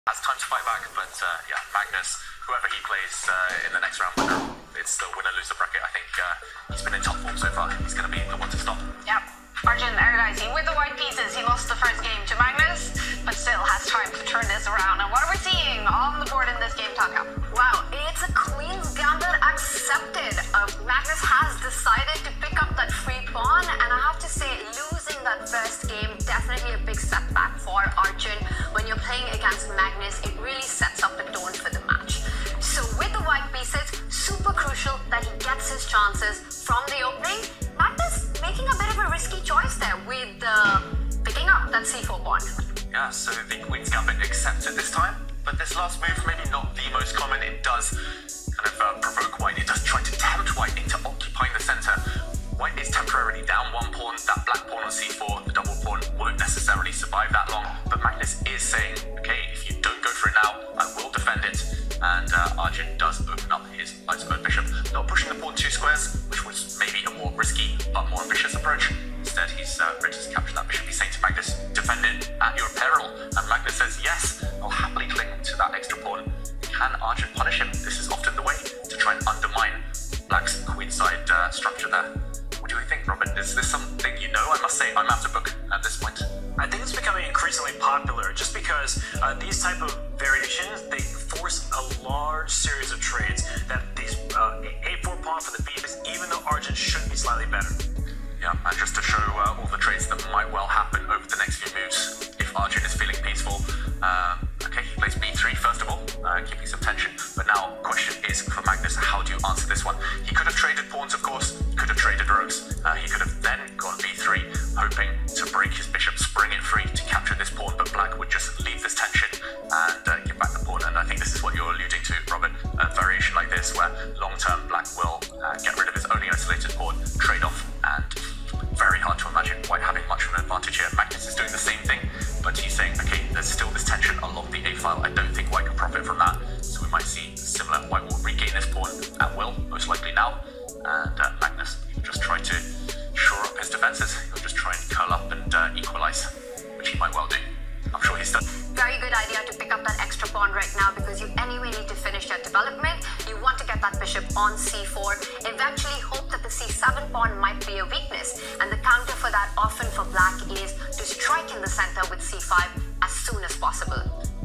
has time to fight back, but yeah, Magnus, whoever he plays in the next round, whether it's the winner-loser bracket, I think he's been in top form so far. He's going to be the one to stop. Yep. Arjun Erigaisi with the white pieces. He lost the first game to Magnus, but still has time to turn this around. And what are we seeing on the board in this game, Taka? Wow, it's a Queen's Gambit accepted. Magnus has decided to pick up that free pawn, and I have to say, losing that first game, definitely a big setback for Arjun. When you're playing against Magnus, it really sets up the tone for the match. So with the white pieces, super crucial that he gets his chances from the opening. Magnus making a bit of a risky choice there with picking up that c4 pawn. Yeah, so the Queen's Gambit accepted this time, but this last move, maybe not the most common. It does kind of provoke White. It does try to tempt White into occupying the center. White is temporarily down one pawn. That black pawn on c4, the double pawn, won't necessarily survive that long. But Magnus is saying, okay, if you don't go for it now, I will defend it. And Arjun does open up his iceberg bishop, not pushing the pawn 2 squares, which was maybe a more risky but more ambitious approach. Instead, he's ready to capture that bishop. He's saying to Magnus, defend it at your peril. And Magnus says, yes, I'll happily cling to that extra pawn. Can Arjun punish him? This is often the way to try and undermine Black's queenside structure there. What do you think, Robin? Is this something you know? I must say, I'm out of book at this point. I think it's becoming increasingly popular just because these type of variations, they force a large series of trades that these a4 pawn for the b-piece, even though Arjun should be slightly better. Yeah, and just to show all the trades that might well happen over the next few moves, if Arjun is feeling peaceful, okay, he plays b3 first of all, keeping some tension, but now question is for Magnus, how do you answer this one? He could have traded pawns, of course, he could have traded rogues, he could have then gone b3, hoping to break his bishop, spring it free to capture this pawn, but Black would just leave this tension and give back the pawn, and I think this is what you're alluding to, Robin, a variation like this where long-term Black will get rid of his only isolated pawn, trade off, and very hard to imagine White having much of an advantage here. Magnus is doing the same thing, but he's saying, okay, there's still this tension along the A file. I don't think White can profit from that, so we might see similar. White will regain this pawn at will, most likely now, and Magnus will just try to shore up his defenses. He'll just try and curl up and equalize, which he might well do. I'm sure he's done. Very good idea to pick up that extra pawn right now because you anyway need to finish your development. You want to get that bishop on c4, eventually hope that the c7 pawn might be a weakness, and the counter for that often for Black is to strike in the center with c5 as soon as possible.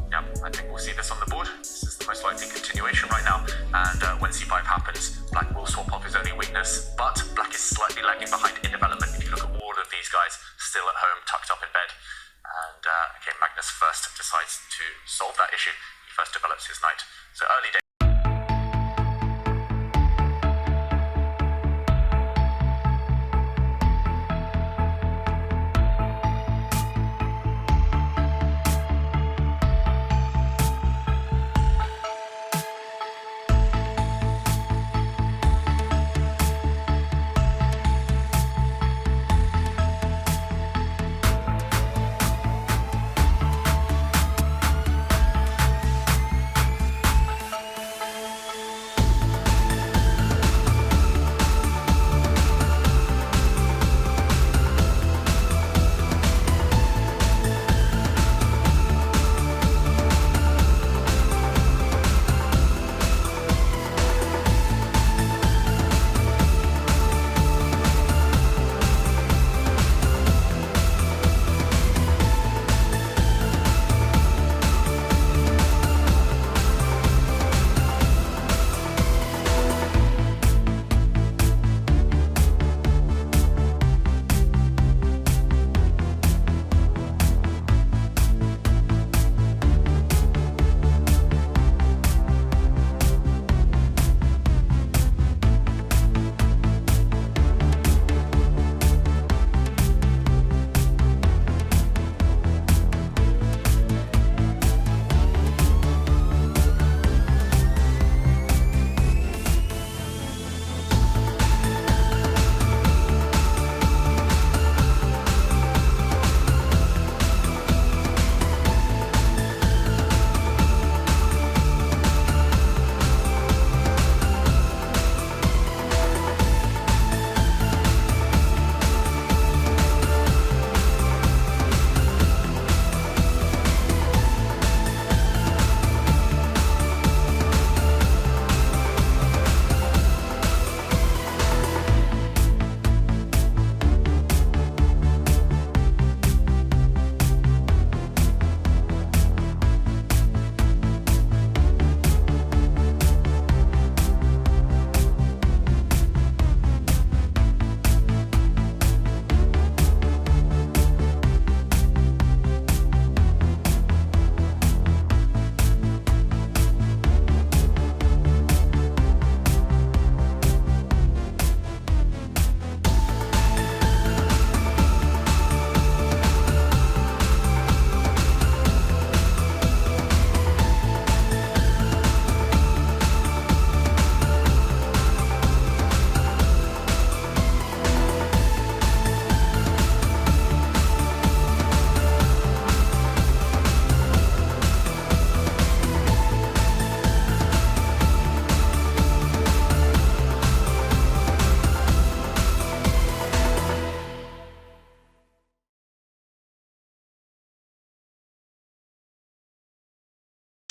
Yeah, I think we'll see this on the board. This is the most likely continuation right now, and when c5 happens, Black will swap off his only weakness, but Black is slightly lagging behind in development. If you look at all of these guys still at home, tucked up in bed. And okay, Magnus first decides to solve that issue. He first develops his knight. So early days.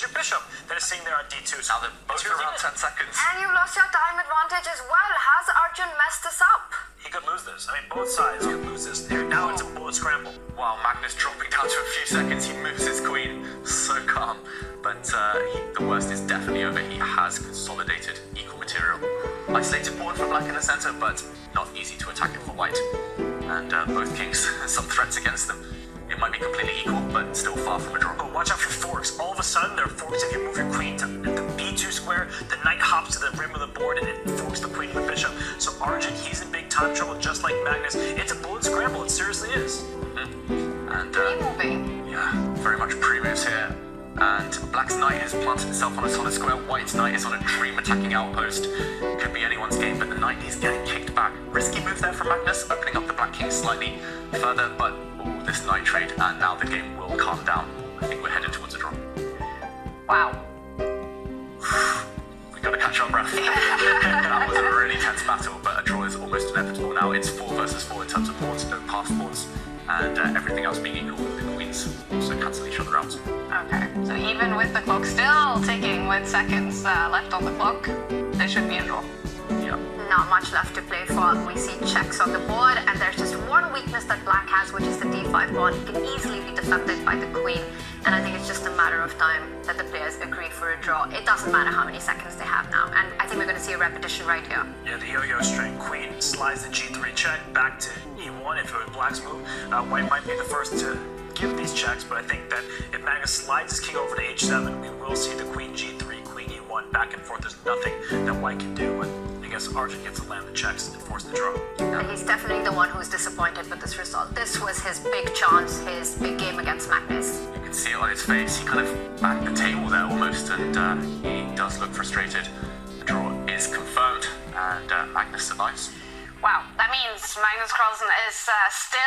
your bishop that is sitting there on d2. So Now they're both around 10 seconds. And you lost your time advantage as well. Has Arjun messed this up? he could lose this. I mean, both sides could lose this. Now it's a bullet scramble. Wow, Magnus dropping down to a few seconds. He moves his queen. So calm. But the worst is definitely over. He has consolidated equal material. Isolated pawn for black in the center, but not easy to attack it for white. And both kings, some threats against them. It might be completely equal, but still far from a draw. But watch out for forks. All of a sudden, there are forks. If you move your queen to the b2 square, the knight hops to the rim of the board and it forks the queen to the bishop. So Arjun, he's in big time trouble, just like Magnus. It's a bullet scramble. It seriously is. Mm-hmm. And moving. yeah, very much pre-moves here. And black's knight has planted itself on a solid square. White's knight is on a dream attacking outpost. Could be anyone's game, but the knight is getting kicked back. Risky move there from Magnus, opening up the black king slightly further, but this knight trade, and now the game will calm down. I think we're headed towards a draw. Wow. We gotta catch our breath. That was a really tense battle, but a draw is almost inevitable now. It's 4 versus 4 in terms of pawns, no pass pawns, and everything else being equal, the queens also cancel each other out. Okay, so even with the clock still ticking with seconds left on the clock, there should be a draw. Yeah. Not much left to play for. We see checks on the board, and there's just one weakness that black has, which is the d5 pawn. It can easily be defended by the queen, and I think it's just a matter of time that the players agree for a draw. It doesn't matter how many seconds they have now, and I think we're going to see a repetition right here. Yeah, the yo-yo string. Queen slides the g3 check back to e1 if it was black's move. White might be the first to give these checks, but I think that if Magnus slides his king over to h7, we will see the queen g3, queen e1, back and forth. There's nothing that white can do, but I guess Arjun gets to land the checks and force the draw. And he's definitely the one who's disappointed with this result. This was his big chance, his big game against Magnus. You can see it on his face. He kind of backed the table there almost, and he does look frustrated. The draw is confirmed, and Magnus survives. Wow, that means Magnus Carlsen is still